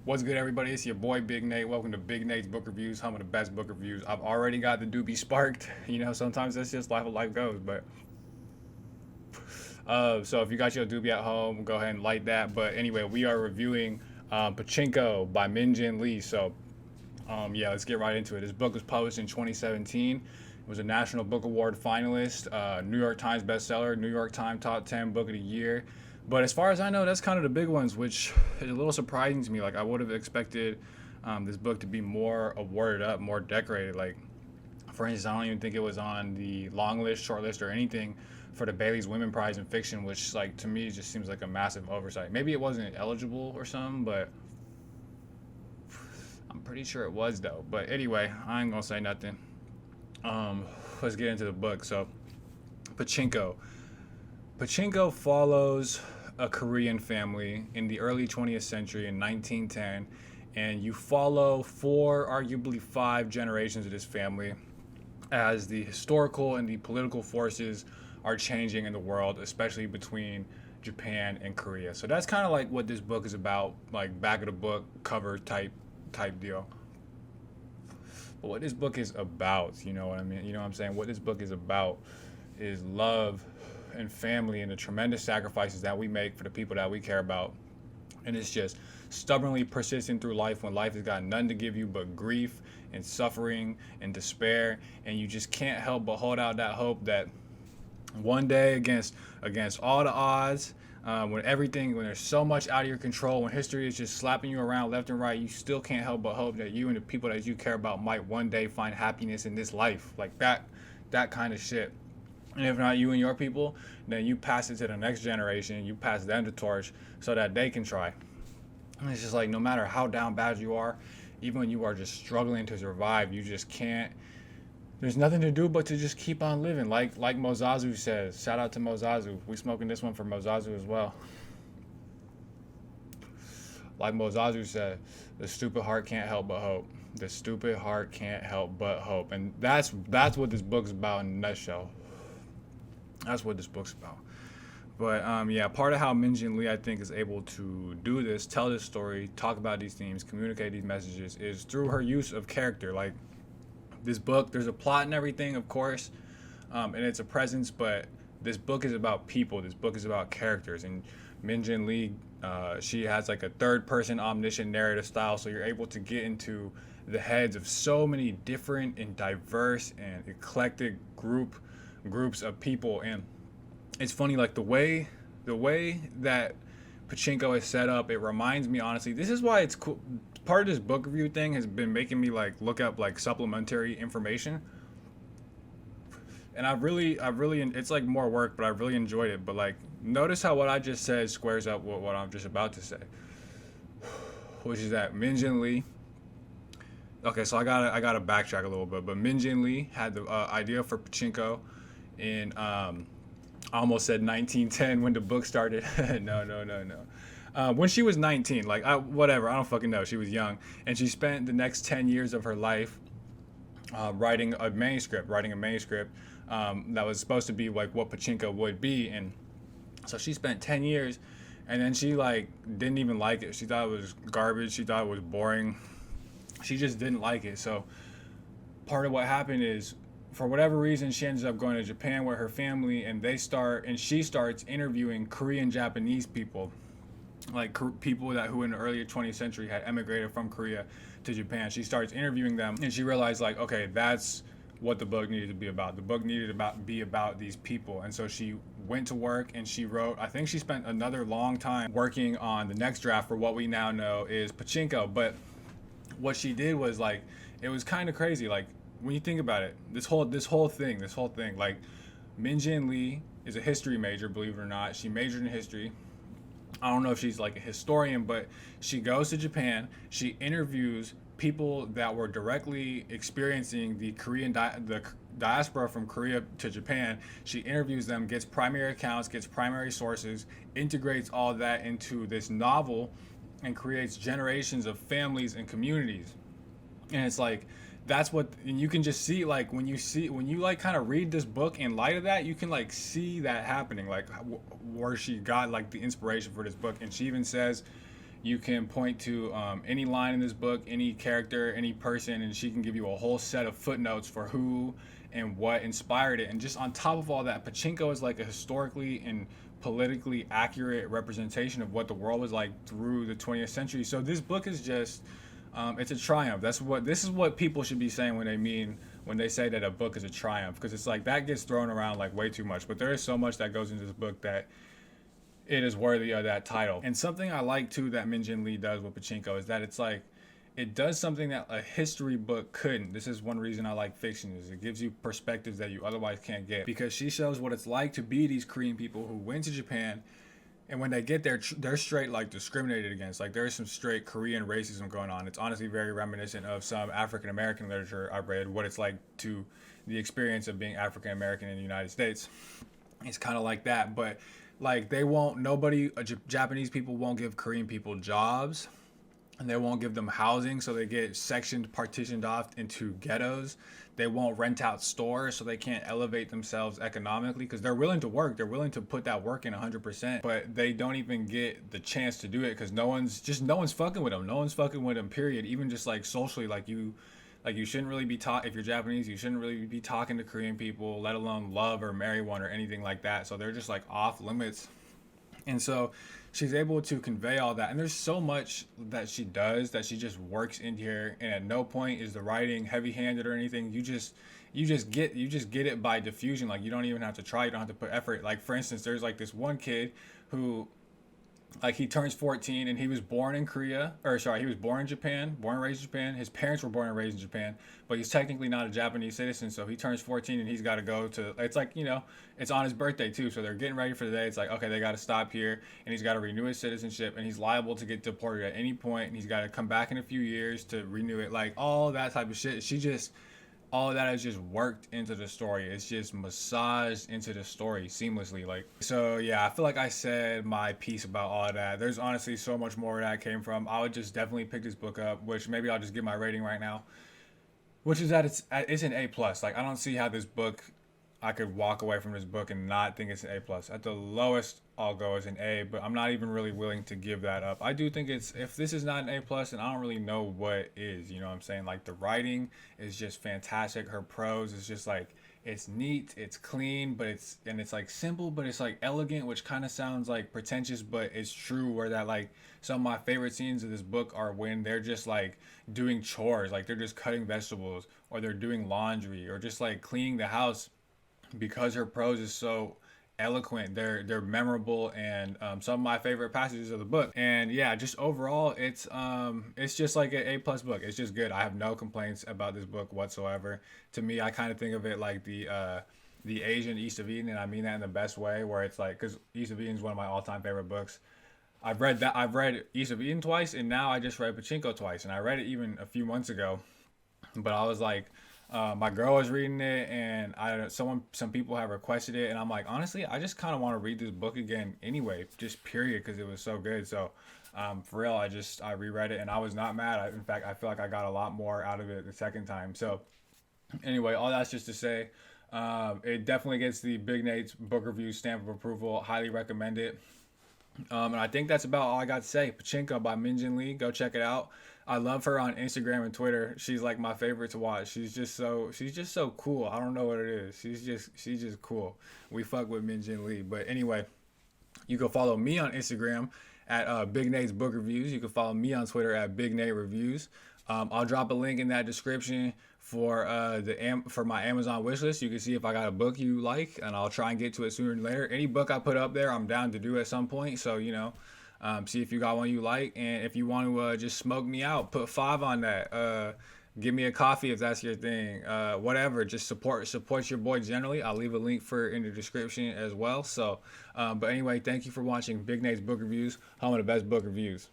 What's good, everybody? It's your boy Big Nate. Welcome to Big Nate's Book Reviews, home of the best book reviews. I've already got the doobie sparked. Sometimes that's just life goes. But so if you got your doobie at home, go ahead and light that. But anyway, we are reviewing Pachinko by Min Jin Lee. So let's get right into it. This book was published in 2017. It was a National Book Award finalist, New York Times bestseller, New York Times top 10 book of the year. But as far as I know, that's kind of the big ones, which is a little surprising to me. Like, I would have expected this book to be more awarded up, more decorated. Like, for instance, I don't even think it was on the long list, short list, or anything for the Bailey's Women Prize in Fiction, which, like, to me just seems like a massive oversight. Maybe it wasn't eligible or something, but I'm pretty sure it was, though. But anyway, I ain't gonna say nothing. Let's get into the book. So, Pachinko. Pachinko follows a Korean family in the early 20th century in 1910, and you follow four, arguably five generations of this family as the historical and the political forces are changing in the world, especially between Japan and Korea. So that's kind of like what this book is about, like back of the book cover type deal. But what this book is about, you know what I mean? You know what I'm saying? What this book is about is love and family and the tremendous sacrifices that we make for the people that we care about. And it's just stubbornly persisting through life when life has got nothing to give you but grief and suffering and despair. And you just can't help but hold out that hope that one day, against all the odds, when there's so much out of your control, when history is just slapping you around left and right, you still can't help but hope that you and the people that you care about might one day find happiness in this life. Like that kind of shit. And if not you and your people, then you pass it to the next generation. You pass them the torch so that they can try. And it's just like, no matter how down bad you are, even when you are just struggling to survive, you just can't. There's nothing to do but to just keep on living. Like Mozazu says. Shout out to Mozazu. We smoking this one for Mozazu as well. Like Mozazu said, the stupid heart can't help but hope. The stupid heart can't help but hope. And that's what this book's about in a nutshell. That's what this book's about. But part of how Min Jin Lee, I think, is able to do this, tell this story, talk about these themes, communicate these messages, is through her use of character. Like, this book, there's a plot and everything, of course, and it's a presence, but this book is about people. This book is about characters. And Min Jin Lee, she has like a third-person omniscient narrative style, so you're able to get into the heads of so many different and diverse and eclectic groups of people. And it's funny, like the way that Pachinko is set up, it reminds me, honestly, this is why it's cool. Part of this book review thing has been making me like look up like supplementary information, and I've really it's like more work, but I've really enjoyed it. But like, notice how what I just said squares up with what I'm just about to say, which is that Min Jin Lee. Okay, so I gotta backtrack a little bit, but Min Jin Lee had the idea for Pachinko in I almost said 1910 when the book started. No. When she was 19, like, whatever, I don't fucking know. She was young, and she spent the next 10 years of her life writing a manuscript that was supposed to be like what Pachinko would be. And so she spent 10 years, and then she like didn't even like it. She thought it was garbage. She thought it was boring. She just didn't like it. So part of what happened is, for whatever reason, she ends up going to Japan with her family, and she starts interviewing Korean Japanese people, like people who in the earlier 20th century had emigrated from Korea to Japan. She starts interviewing them, and she realized, like, okay, that's what the book needed to be about. The book needed to be about these people. And so she went to work and she wrote, I think she spent another long time working on the next draft for what we now know is Pachinko. But what she did was, like, it was kind of crazy. Like, when you think about it, this whole thing, like, Min Jin Lee is a history major, believe it or not. She majored in history. I don't know if she's like a historian, but she goes to Japan. She interviews people that were directly experiencing the the diaspora from Korea to Japan. She interviews them, gets primary accounts, gets primary sources, integrates all that into this novel, and creates generations of families and communities. And it's like, and you can just see, like, when you like kind of read this book in light of that, you can like see that happening, like where she got like the inspiration for this book. And she even says, You can point to any line in this book, any character, any person, and she can give you a whole set of footnotes for who and what inspired it. And just on top of all that, Pachinko is like a historically and politically accurate representation of what the world was like through the 20th century. So this book is just, it's a triumph. This is what people should be saying when they say that a book is a triumph, because it's like that gets thrown around like way too much. But there is so much that goes into this book that it is worthy of that title. And something I like too that Min Jin Lee does with Pachinko is that it's like it does something that a history book couldn't. This is one reason I like fiction, is it gives you perspectives that you otherwise can't get, because she shows what it's like to be these Korean people who went to Japan, and when they get there, they're straight like discriminated against. Like there's some straight Korean racism going on. It's honestly very reminiscent of some African American literature I've read, what it's like to the experience of being African American in the United States. It's kind of like that, but like Japanese people won't give Korean people jobs, and they won't give them housing, so they get partitioned off into ghettos. They won't rent out stores, so they can't elevate themselves economically, because they're willing to work. They're willing to put that work in 100%, but they don't even get the chance to do it because no one's fucking with them. No one's fucking with them, period. Even just like socially, like you shouldn't really be taught, if you're Japanese, you shouldn't really be talking to Korean people, let alone love or marry one or anything like that. So they're just like off limits. And so she's able to convey all that. And there's so much that she does that she just works in here. And at no point is the writing heavy-handed or anything. You just get it by diffusion. Like you don't even have to try. You don't have to put effort. Like for instance, there's like this one kid who, like, he turns 14 and he was born in he was born in Japan, born and raised in Japan. His parents were born and raised in Japan, but he's technically not a Japanese citizen. So he turns 14 and he's got to go to, it's like, it's on his birthday too. So they're getting ready for the day. It's like, okay, they got to stop here, and he's got to renew his citizenship, and he's liable to get deported at any point, and he's got to come back in a few years to renew it. Like all that type of shit. All of that is just worked into the story. It's just massaged into the story seamlessly. Like, so yeah, I feel like I said my piece about all of that. There's honestly so much more where that came from. I would just definitely pick this book up, which maybe I'll just give my rating right now, which is that it's an A plus. Like I don't see how this book, I could walk away from this book and not think it's an A plus. At the lowest, I'll go as an A, but I'm not even really willing to give that up. I do think if this is not an A plus, then I don't really know what is. You know what I'm saying? Like the writing is just fantastic. Her prose is just like, it's neat, it's clean, but it's like simple, but it's like elegant, which kind of sounds like pretentious, but it's true. Where that, like, some of my favorite scenes of this book are when they're just like doing chores, like they're just cutting vegetables, or they're doing laundry, or just like cleaning the house, because her prose is so eloquent. They're memorable, and some of my favorite passages of the book. And yeah, just overall, it's just like an A plus book. It's just good. I have no complaints about this book whatsoever. To me, I kind of think of it like the Asian East of Eden, and I mean that in the best way, where it's like, because East of Eden is one of my all-time favorite books. I've read East of Eden twice, and now I just read Pachinko twice, and I read it even a few months ago, but I was like, my girl was reading it, and some people have requested it, and I'm like, honestly, I just kind of want to read this book again anyway, just period, because it was so good. So for real, I reread it, and I was not mad. In fact, I feel like I got a lot more out of it the second time. So anyway, all that's just to say, it definitely gets the Big Nate's book review stamp of approval. Highly recommend it. And I think that's about all I got to say. Pachinko by Min Jin Lee. Go check it out. I love her on Instagram and Twitter. She's like my favorite to watch. She's just so cool. I don't know what it is. She's just cool. We fuck with Min Jin Lee. But anyway, you can follow me on Instagram at Big Nate's Book Reviews. You can follow me on Twitter at Big Nate Reviews. I'll drop a link in that description for my Amazon wishlist. You can see if I got a book you like, and I'll try and get to it sooner than later. Any book I put up there, I'm down to do at some point. So see if you got one you like, and if you want to just smoke me out, put 5 on that. Give me a coffee if that's your thing. Whatever, just support your boy generally. I'll leave a link in the description as well. So, but anyway, thank you for watching Big Nate's Book Reviews, home of the best book reviews.